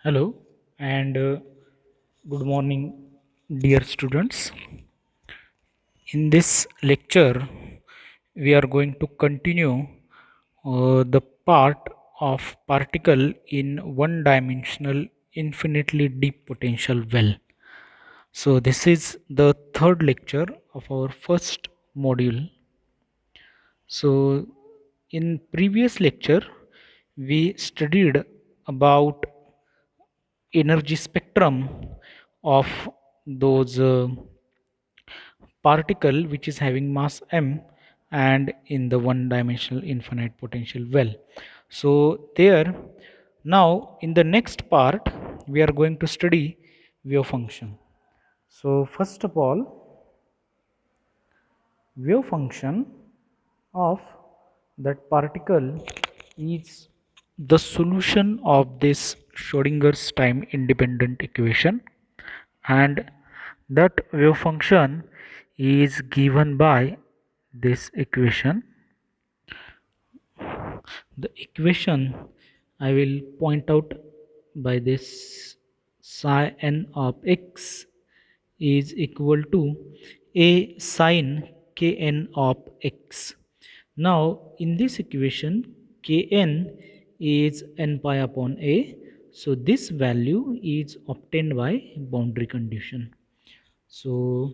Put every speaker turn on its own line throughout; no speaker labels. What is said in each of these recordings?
Hello and good morning, dear students. In this lecture, we are going to continue the part of particle in one dimensional infinitely deep potential well. So, this is the third lecture of our first module. So, in previous lecture, we studied about energy spectrum of those particle which is having mass m and in the one dimensional infinite potential well. So there, now in the next part we are going to study wave function. So first of all, wave function of that particle is the solution of this Schrodinger's time independent equation, and that wave function is given by this equation. The equation I will point out by this: psi n of x is equal to a sine kn of x. Now in this equation, kn is n pi upon a, so this value is obtained by boundary condition. So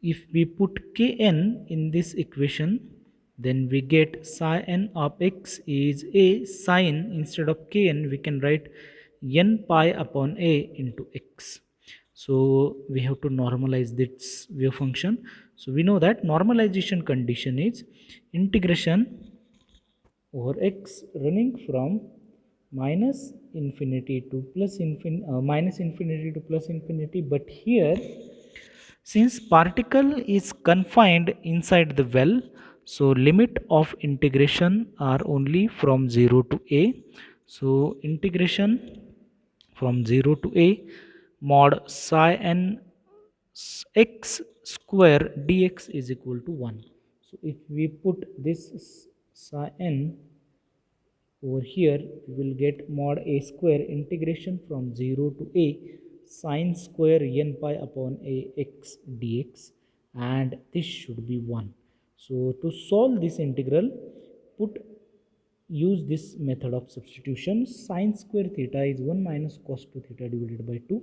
if we put kn in this equation, then we get psi n of x is a sine. Instead of kn, we can write n pi upon a into x. So we have to normalize this wave function. So we know that normalization condition is integration over x running from minus infinity to minus infinity to plus infinity. But here, since particle is confined inside the well, so limit of integration are only from 0 to a. So integration from 0 to a mod psi n x square dx is equal to 1. So if we put this psi n over here, we will get mod a square integration from 0 to a sine square n pi upon a x dx, and this should be 1. So to solve this integral, put use this method of substitution. Sine square theta is 1 minus cos 2 theta divided by 2.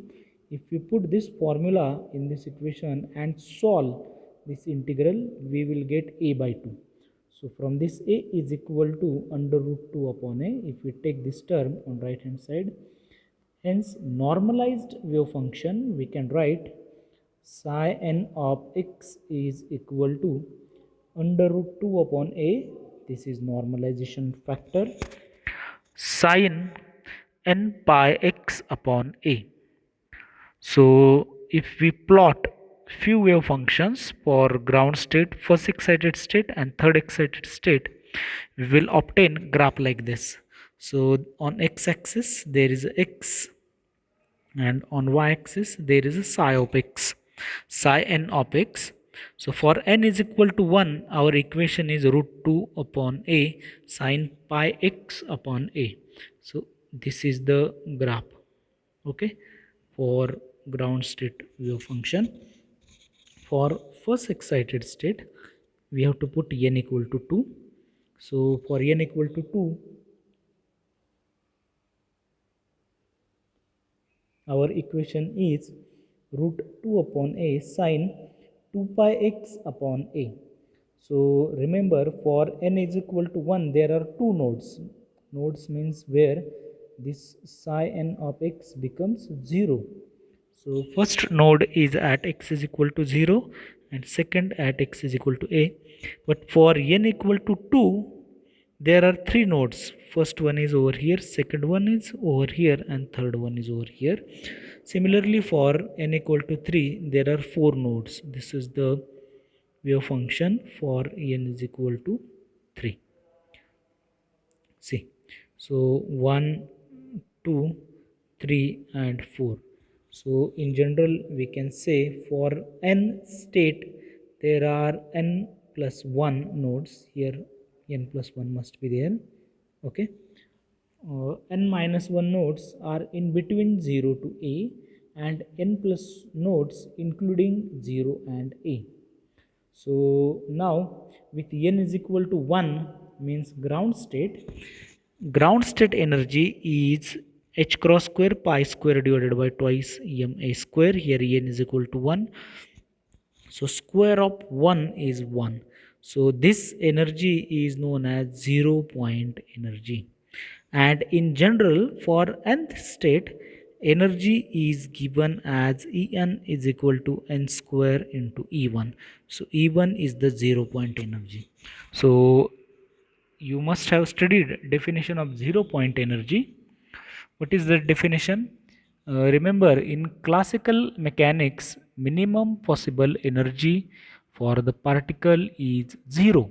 If we put this formula in this equation and solve this integral, we will get a by 2. So from this, a is equal to under root 2 upon a if we take this term on right hand side. Hence normalized wave function we can write psi n of x is equal to under root 2 upon a. This is normalization factor, sin n pi x upon a. So if we plot few wave functions for ground state, first excited state and third excited state, we will obtain graph like this. So on x-axis there is x, and on y-axis there is a psi of x, psi n of x. So for n is equal to 1, our equation is root 2 upon a sine pi x upon a. So this is the graph, okay, for ground state wave function. For first excited state, we have to put n equal to 2. So for n equal to 2, our equation is root 2 upon a sine 2 pi x upon a. So remember, for n is equal to 1, there are two nodes. Nodes means where this psi n of x becomes 0. So first node is at x is equal to 0 and second at x is equal to a. But for n equal to 2, there are three nodes. First one is over here, second one is over here, and third one is over here. Similarly, for n equal to 3, there are four nodes. This is the wave function for n is equal to 3. See, so 1, 2, 3 and 4. So in general we can say for n state there are n plus 1 nodes. Here n plus 1 must be there, okay. n minus 1 nodes are in between 0 to a and n plus nodes including 0 and a. So now with n is equal to 1 means ground state energy is h cross square pi square divided by twice m a square. Here n is equal to 1, so square of 1 is 1. So this energy is known as 0 point energy. And in general, for nth state, energy is given as En is equal to n square into E1. So E1 is the 0 point energy. So you must have studied definition of 0 point energy. What is the definition? Remember, in classical mechanics, minimum possible energy for the particle is 0.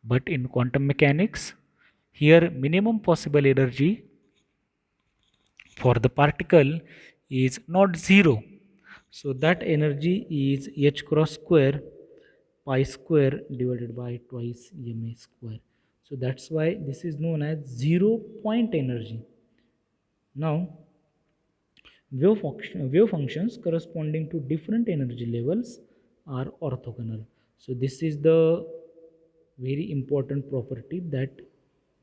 But in quantum mechanics, here minimum possible energy for the particle is not 0. So that energy is h cross square pi square divided by twice ma square. So that's why this is known as 0 point energy. Now wave functions corresponding to different energy levels are orthogonal. So this is the very important property that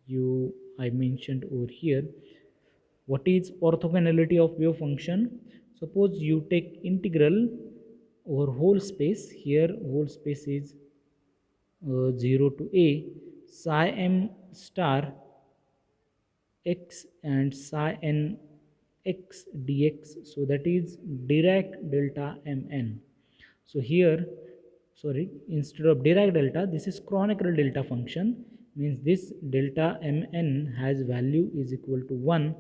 you I mentioned over here. What is orthogonality of wave function? Suppose you take integral over whole space. Here whole space is 0 to a psi m star x and psi n x dx. So that is Dirac delta mn. So here, sorry, instead of Dirac delta, this is Kronecker delta function. Means this delta mn has value is equal to 1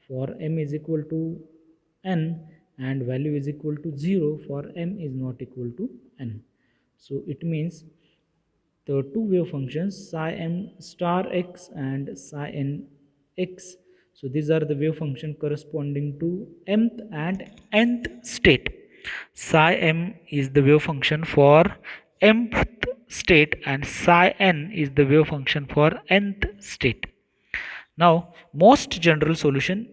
for m is equal to n, and value is equal to 0 for m is not equal to n. So it means the two wave functions psi m star x and psi n x. So these are the wave function corresponding to mth and nth state. Psi m is the wave function for mth state and psi n is the wave function for nth state. Now most general solution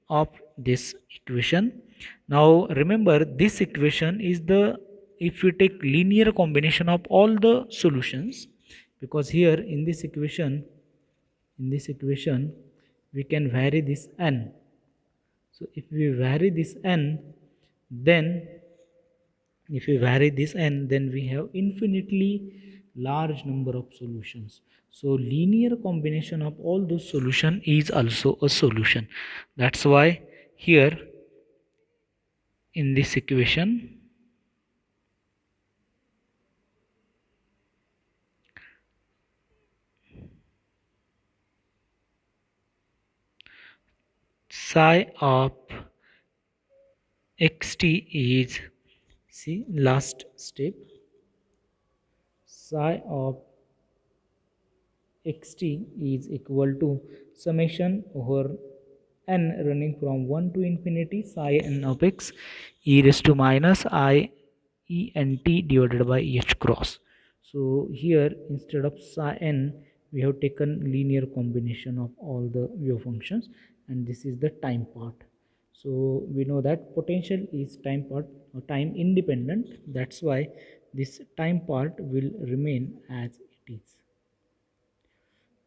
of this equation. Now remember, this equation is the, if you take linear combination of all the solutions, because here in this equation we can vary this n. So if we vary this n, then then we have infinitely large number of solutions. So linear combination of all those solution is also a solution. That's why here in this equation psi of xt is, see, last step, psi of xt is equal to summation over n running from 1 to infinity psi n of x e raised to minus I e n t divided by h cross. So here instead of psi n we have taken linear combination of all the wave functions, and this is the time part. So we know that potential is time independent. That's why this time part will remain as it is.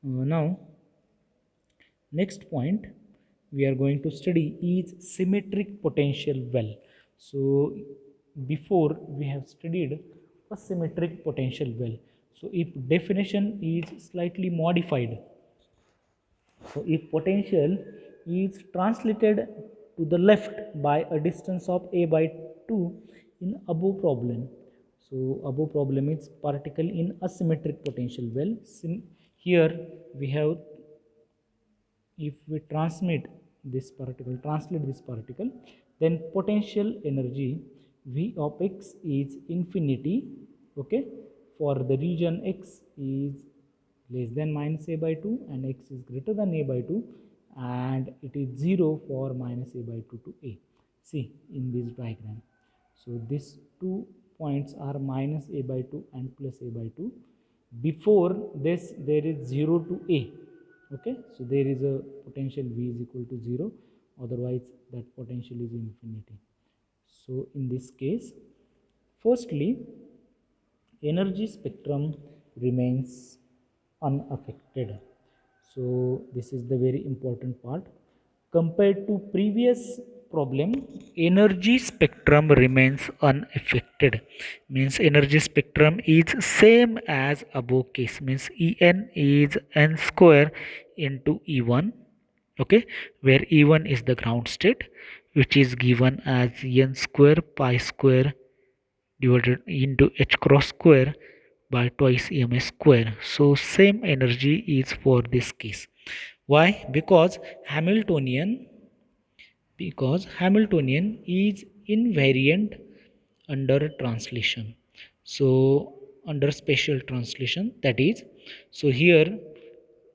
Now next point we are going to study is symmetric potential well. So before we have studied a symmetric potential well. So if definition is slightly modified, so if potential is translated to the left by a distance of a by 2 in above problem. So above problem is particle in asymmetric potential well. Here we have, if we translate this particle, then potential energy v of x is infinity, okay, for the region x is less than minus a by 2 and x is greater than a by 2, and it is 0 for minus a by 2 to a. See in this diagram. So these 2 points are minus a by 2 and plus a by 2. Before this there is 0 to a. Okay, so there is a potential V is equal to 0, otherwise that potential is infinity. So in this case, firstly, energy spectrum remains unaffected. So this is the very important part. Compared to previous problem, energy spectrum remains unaffected. Means energy spectrum is same as above case. Means En is n square into E1. Okay, where E1 is the ground state, which is given as n square pi square divided into h cross square by twice EMS square. So same energy is for this case. Why? Because Hamiltonian is invariant under translation. So under special translation, that is, so here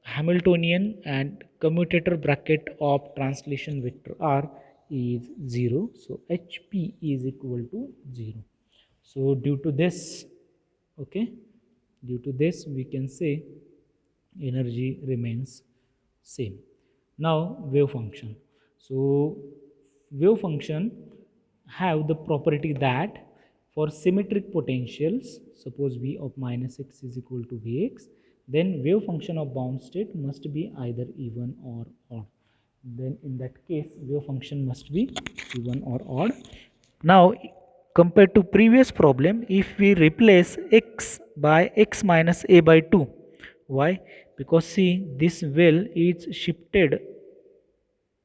Hamiltonian and commutator bracket of translation vector r is 0. So HP is equal to 0. So due to this, okay, due to this we can say energy remains same. Now wave function. So wave function have the property that for symmetric potentials, suppose V of minus x is equal to Vx, then wave function of bound state must be either even or odd. Then in that case wave function must be even or odd. Now compared to previous problem, if we replace x by x minus a by 2, why? Because see, this well is shifted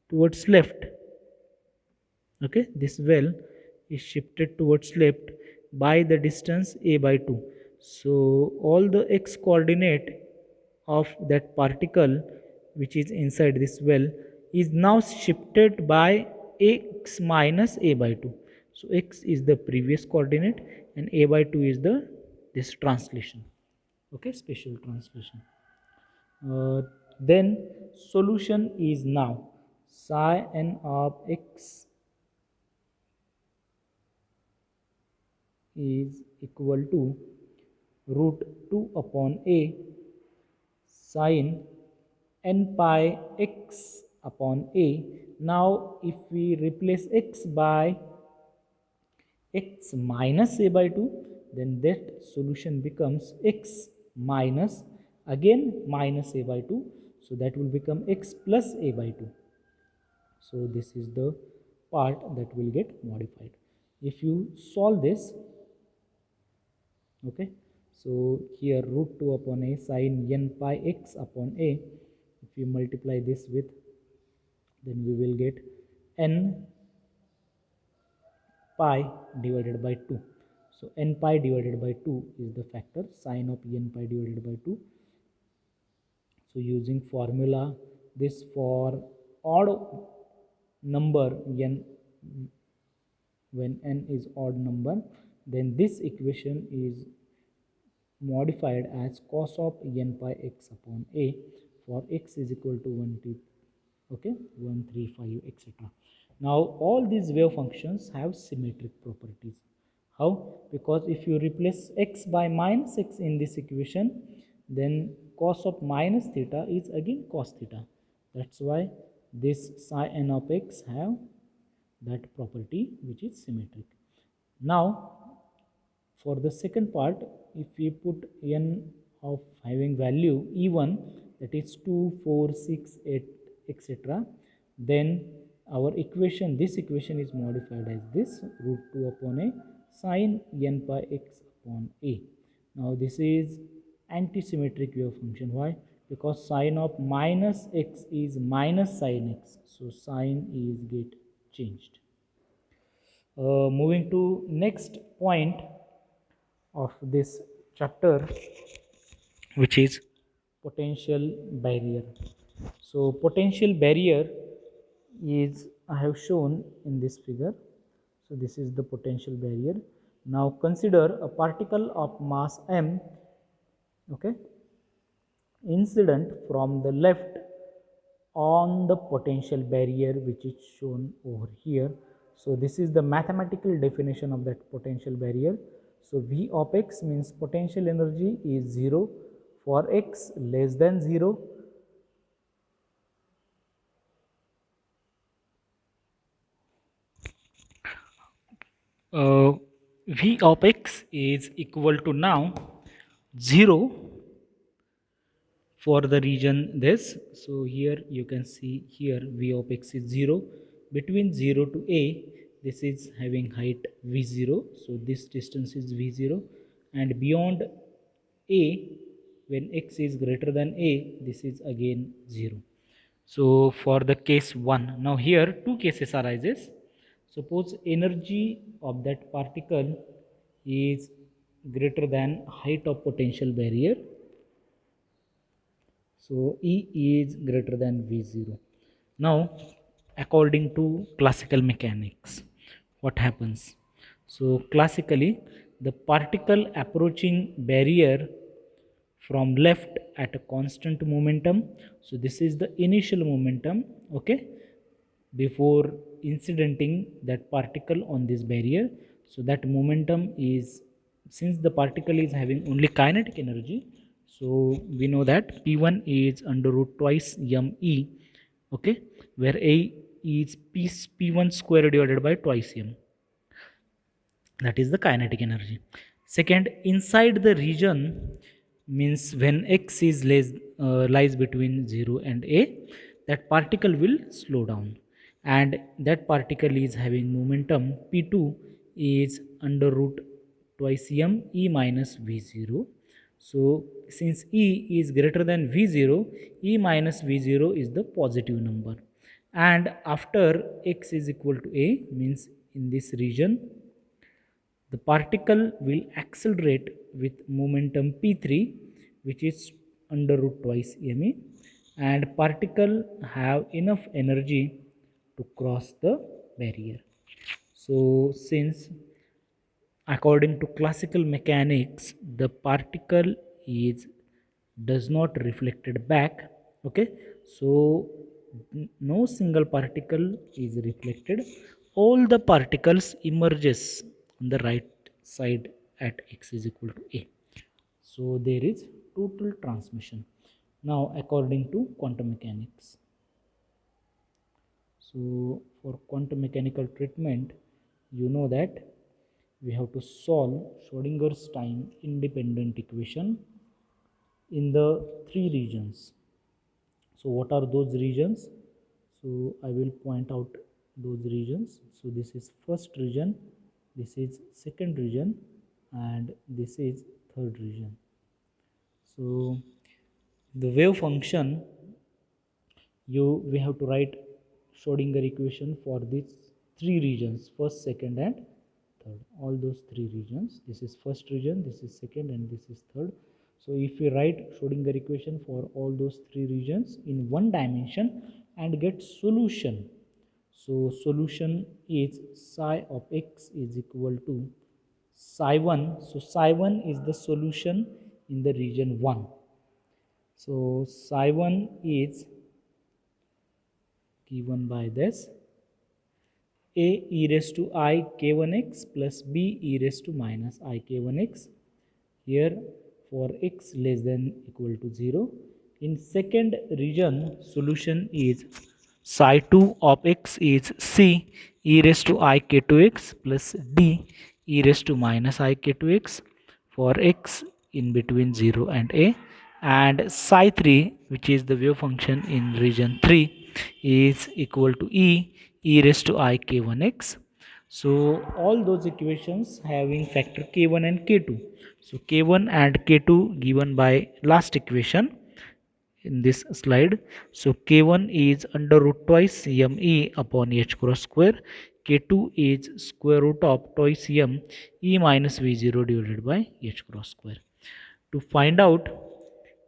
towards left. Okay, this well is shifted towards left by the distance a by 2. So all the x coordinate of that particle which is inside this well is now shifted by x minus a by 2. So x is the previous coordinate and a by 2 is the this translation. Okay, special translation. Then solution is now psi n of x is equal to root 2 upon a sine n pi x upon a. Now if we replace x by x minus a by 2, then that solution becomes x minus again minus a by 2. So that will become x plus a by 2. So this is the part that will get modified. If you solve this, okay, so here root 2 upon a sine n pi x upon a, if you multiply this with, then we will get n pi divided by 2. So n pi divided by 2 is the factor sine of n pi divided by 2. So using formula, this for odd number n, when n is odd number, then this equation is modified as cos of n pi x upon a for x is equal to 1 to, okay, 1 3 5 etc. Now all these wave functions have symmetric properties. How? Because if you replace x by minus x in this equation, then cos of minus theta is again cos theta. That's why this psi n of x have that property which is symmetric. Now for the second part, if we put n of having value e1, that is 2 4 6 8 etc., then our equation, this equation is modified as this root 2 upon a sine n pi x upon a. Now this is anti-symmetric wave function. Why? Because sine of minus x is minus sine x, so sine is get changed. Moving to next point of this chapter, which is potential barrier. So potential barrier is, I have shown in this figure. So this is the potential barrier. Now consider a particle of mass m, okay, incident from the left on the potential barrier which is shown over here. So this is the mathematical definition of that potential barrier. So V of x means potential energy is 0 for x less than 0 uh, v of x is equal to now 0 for the region this. So here you can see here v of x is 0 between 0 to a. This is having height v0, so this distance is v0, and beyond a, when x is greater than a, this is again 0. So for the case 1, now here two cases arises. Suppose energy of that particle is greater than height of potential barrier. So E is greater than V0. Now, according to classical mechanics, what happens? So classically, the particle approaching barrier from left at a constant momentum. So this is the initial momentum, okay, before incidenting that particle on this barrier. So that momentum is, since the particle is having only kinetic energy, so we know that p1 is under root twice me, okay, where a is p1 square divided by twice m, that is the kinetic energy. Second, inside the region, means when x is lies between 0 and a, that particle will slow down, and that particle is having momentum p2 is under root twice m e minus v0. So since e is greater than v0, e minus v0 is the positive number, and after x is equal to a, means in this region the particle will accelerate with momentum p3, which is under root twice me, and particle have enough energy to cross the barrier. So since according to classical mechanics the particle is does not reflected back, okay, so no single particle is reflected, all the particles emerges on the right side at x is equal to a. So there is total transmission. Now according to quantum mechanics, so for quantum mechanical treatment, you know that we have to solve Schrodinger's time independent equation in the three regions. So what are those regions? So I will point out those regions. So this is first region, this is second region, and this is third region. So the wave function, we have to write Schrodinger equation for these three regions, first, second, and third. All those three regions. This is first region, this is second, and this is third. So if we write Schrodinger equation for all those three regions in one dimension and get solution. So solution is psi of x is equal to psi 1. So psi 1 is the solution in the region 1. So psi 1 is given by this: a e raised to I k1x plus b e raised to minus I k1x. Here for x less than equal to 0. In second region, solution is psi 2 of x is c e raised to I k2x plus d e raised to minus I k2x for x in between 0 and a, and psi 3, which is the wave function in region 3, is equal to e raised to I k1x. So all those equations having factor k1 and k2. So k1 and k2 given by last equation in this slide. So k1 is under root twice me upon h cross square. K2 is square root of twice m e minus v0 divided by h cross square. To find out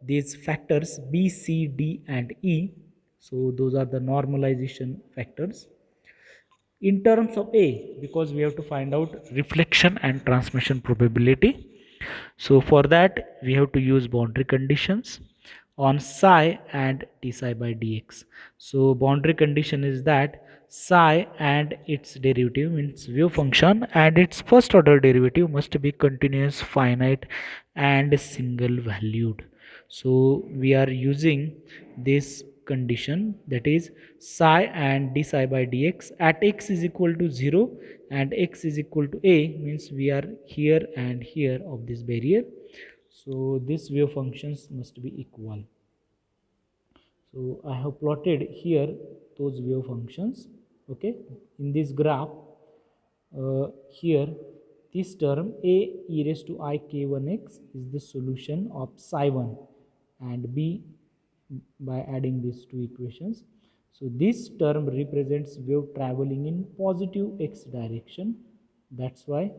these factors b, c, d, and e, so those are the normalization factors in terms of a, because we have to find out reflection and transmission probability. So for that we have to use boundary conditions on psi and d psi by dx. So boundary condition is that psi and its derivative, means wave function, and its first order derivative must be continuous, finite, and single valued. So we are using this condition, that is psi and d psi by dx at x is equal to 0 and x is equal to a, means we are here and here of this barrier. So this wave functions must be equal. So I have plotted here those wave functions. Okay, in this graph, here this term a e raised to I k1x is the solution of psi 1 and b by adding these two equations. So this term represents wave traveling in positive x direction. That's why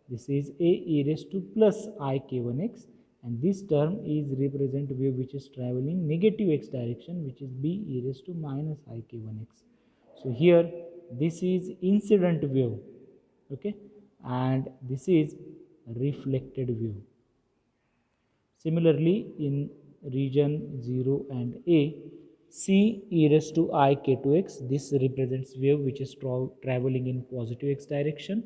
this is a e raised to plus I k1x, and this term is represent wave which is traveling negative x direction, which is b e raised to minus I k1x. So here this is incident wave, okay, and this is reflected wave. Similarly, in region 0 and a, c e raised to I k2x, this represents wave which is traveling in positive x direction,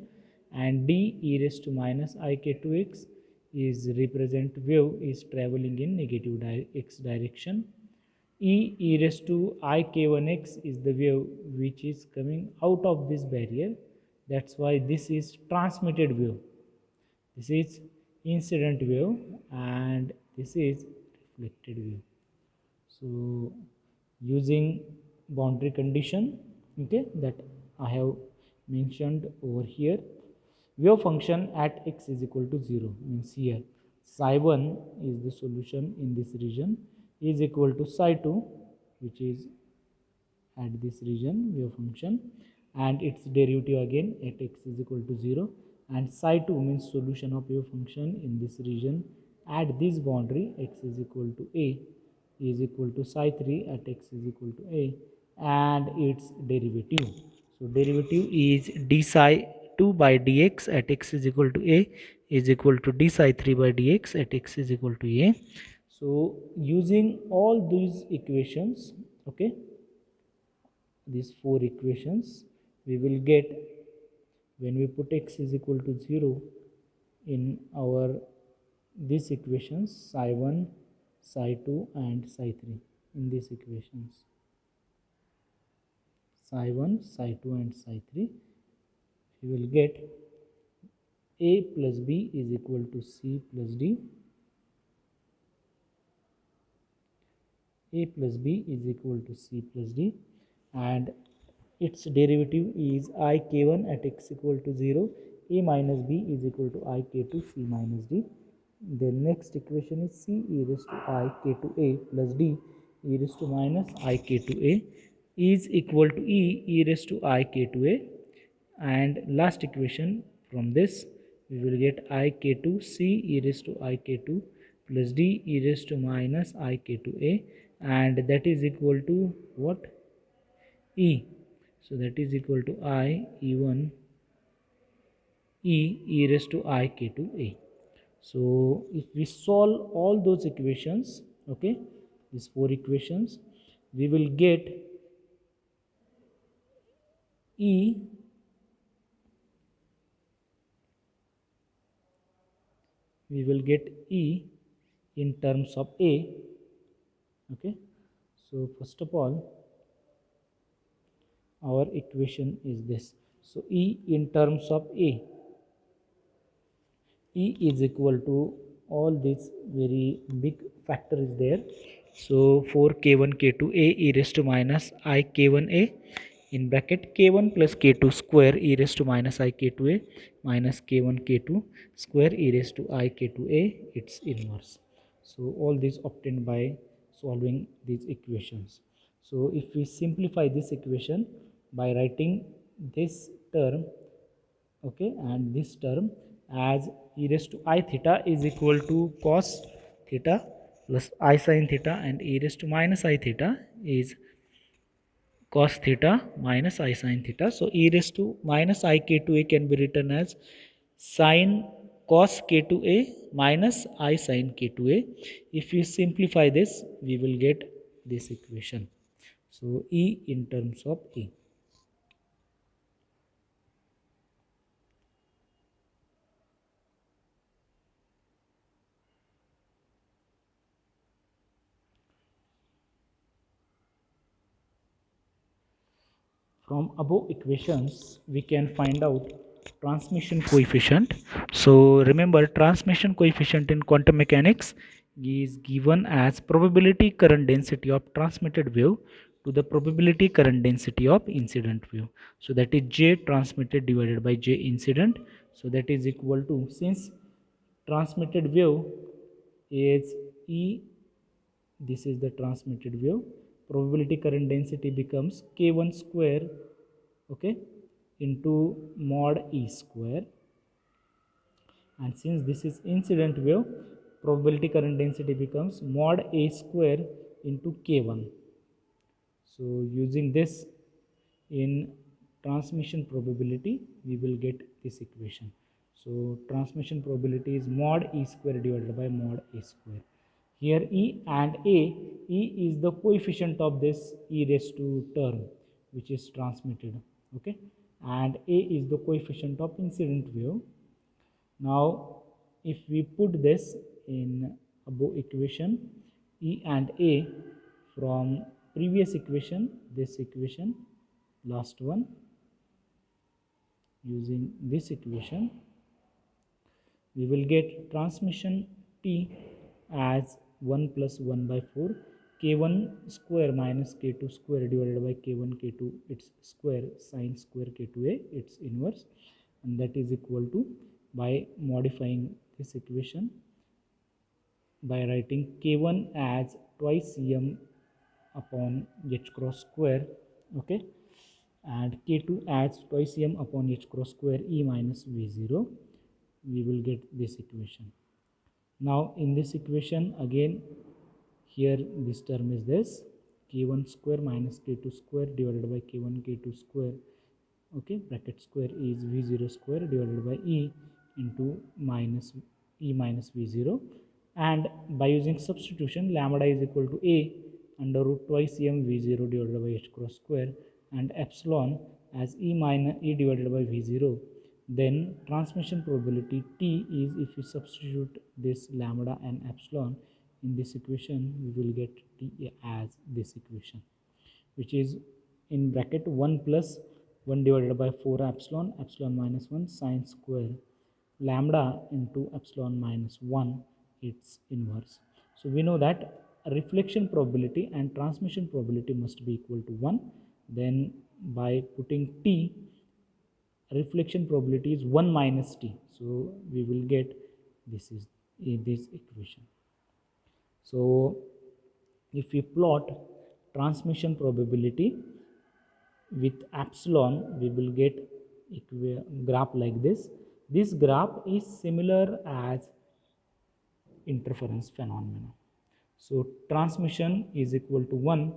and d e raised to minus I k2x is represent wave is traveling in negative x direction. E raised to I k1x is the wave which is coming out of this barrier. That's why this is transmitted wave. This is incident wave and this is reflected wave. So using boundary condition, okay, that I have mentioned over here, wave function at x is equal to 0 means here psi 1 is the solution in this region is equal to psi 2, which is at this region wave function, and its derivative again at x is equal to 0, and psi 2 means solution of wave function in this region at this boundary x is equal to a is equal to psi 3 at x is equal to a, and its derivative. So derivative is d psi 2 by dx at x is equal to a is equal to d psi 3 by dx at x is equal to a. So using all these equations, okay, these four equations, we will get, when we put x is equal to 0 in our these equations, psi 1, psi 2 and psi 3, in these equations psi 1, psi 2 and psi 3, we will get a plus b is equal to c plus d, a plus b is equal to c plus d, and its derivative is I k1 at x equal to 0, a minus b is equal to I k2 c minus d. The next equation is c e raised to I k2 a plus d e raised to minus I k2 a is equal to e raised to I k2 a, and last equation from this we will get I k2 c e raised to I k2 plus d e raised to minus I k2 a, and that is equal to what? E. So that is equal to I e1 e raised to I k2 a. So if we solve all those equations, okay, these four equations, we will get e we will get e in terms of a, okay. So first of all, our equation is this. So e in terms of a, e is equal to all this very big factor is there. So for k1 k2 a e raised to minus I k1 a in bracket k1 plus k2 square e raised to minus I k2 a minus k1 k2 square e raised to I k2 a its inverse. So all these obtained by solving these equations. So if we simplify this equation by writing this term, okay, and this term as e raised to I theta is equal to cos theta plus I sin theta, and e raised to minus I theta is cos theta minus I sin theta. So e raised to minus I k2a can be written as sin cos k2a minus I sin k2a. If we simplify this, we will get this equation. So e in terms of a. From above equations, we can find out transmission coefficient. So remember, transmission coefficient in quantum mechanics is given as probability current density of transmitted wave to the probability current density of incident wave. So that is J transmitted divided by J incident. So that is equal to, since transmitted wave is E, this is the transmitted wave, probability current density becomes k1 square, okay, into mod E square, and since this is incident wave, probability current density becomes mod A square into k1. So using this in transmission probability, we will get this equation. So transmission probability is mod E square divided by mod A square. Here E and A, E is the coefficient of this e raised to term which is transmitted, okay, and A is the coefficient of incident wave. Now if we put this in above equation, E and A from previous equation, this equation, last one, using this equation, we will get transmission T as 1 plus 1 by 4 k1 square minus k2 square divided by k1 k2 its square sine square k2a its inverse, and that is equal to, by modifying this equation by writing k1 as twice m upon h cross square, okay, and k2 as twice m upon h cross square e minus v0, we will get this equation. Now in this equation again, here this term is this k1 square minus k2 square divided by k1 k2 square, okay, bracket square is v0 square divided by e into minus e minus v0, and by using substitution lambda is equal to a under root twice m v0 divided by h cross square, and epsilon as e minus e divided by v0. Then transmission probability T is, if we substitute this lambda and epsilon in this equation, we will get T as this equation, which is in bracket 1 plus 1 divided by 4 epsilon, epsilon minus 1 sine square lambda into epsilon minus 1 its inverse. So we know that reflection probability and transmission probability must be equal to 1. Then by putting T, reflection probability is 1 minus T. So we will get this is this equation. So if we plot transmission probability with epsilon, we will get graph like this. This graph is similar as interference phenomena. So transmission is equal to 1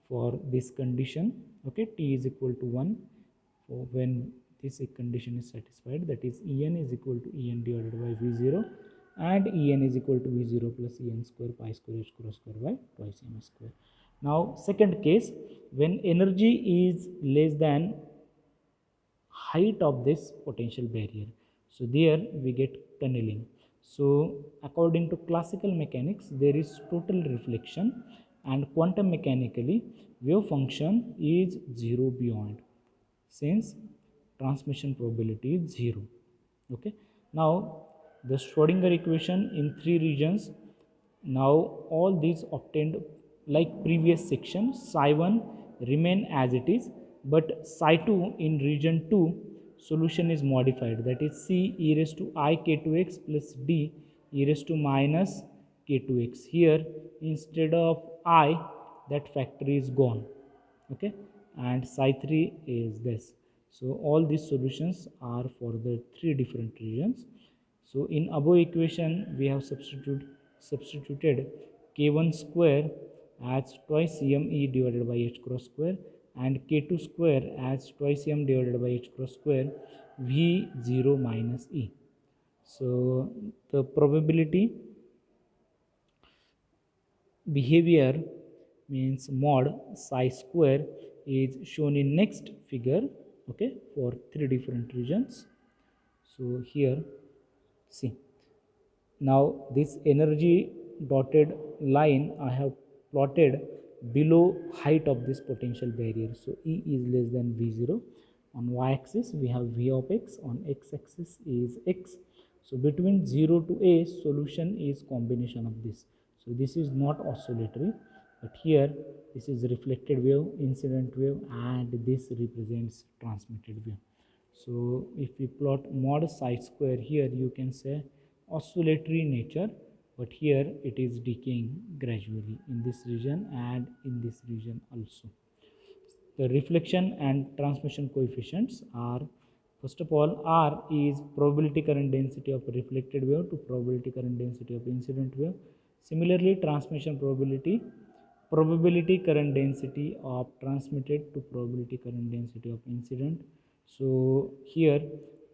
for this condition, okay, T is equal to 1 for when this condition is satisfied, that is En is equal to En divided by V0, and En is equal to V0 plus En square pi square h cross square by twice m square. Now second case, when energy is less than height of this potential barrier, so there we get tunneling. So according to classical mechanics, there is total reflection, and quantum mechanically wave function is 0 beyond, since transmission probability is 0, okay. Now the Schrodinger equation in 3 regions, now all these obtained like previous section, psi1 remain as it is, but psi2 in region 2 solution is modified, that is c e raised to I k2x plus d e raised to minus k2x. Here instead of I, that factor is gone, okay, and psi3 is this. So all these solutions are for the 3 different regions. So in above equation we have substituted k1 square as twice m e divided by h cross square, and k2 square as twice m divided by h cross square v0 minus e. So the probability behavior means mod psi square is shown in next figure, okay, for 3 different regions. So here see, now this energy dotted line I have plotted below height of this potential barrier. So E is less than V0. On y-axis we have V of x, on x-axis is x. So between 0 to a, solution is combination of this. So this is not oscillatory, but here this is reflected wave, incident wave, and this represents transmitted wave. So if we plot mod psi square here, you can say oscillatory nature, but here it is decaying gradually in this region and in this region also. The reflection and transmission coefficients are, first of all, R is probability current density of reflected wave to probability current density of incident wave. Similarly, transmission probability current density of transmitted to probability current density of incident. So here,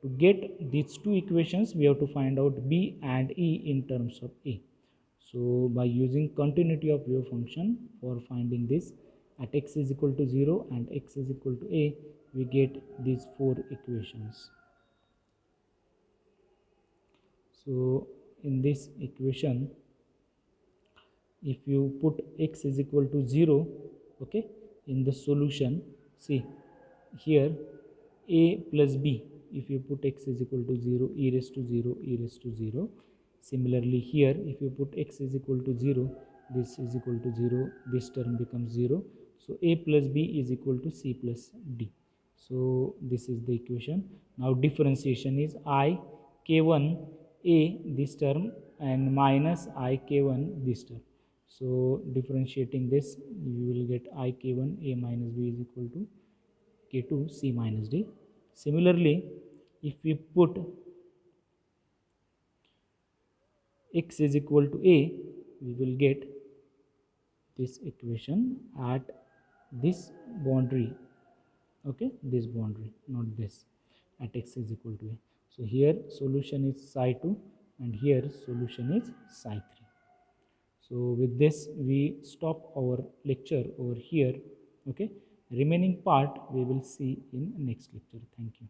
to get these two equations, we have to find out B and E in terms of A. So by using continuity of wave function for finding this, at x is equal to 0 and x is equal to a, we get these four equations. So in this equation, if you put x is equal to 0, okay, in the solution, see here a plus b, if you put x is equal to 0, e raised to 0, e raised to 0. Similarly here, if you put x is equal to 0, this is equal to 0, this term becomes 0. So a plus b is equal to c plus d. So this is the equation. Now differentiation is I k1 a this term and minus I k1 this term. So differentiating this, you will get I k1 a minus b is equal to k2 c minus d. Similarly, if we put x is equal to a, we will get this equation at this boundary, okay, this boundary, not this, at x is equal to a. So here solution is psi 2 and here solution is psi 3. So with this we stop our lecture over here, okay. Remaining part we will see in next lecture. Thank you.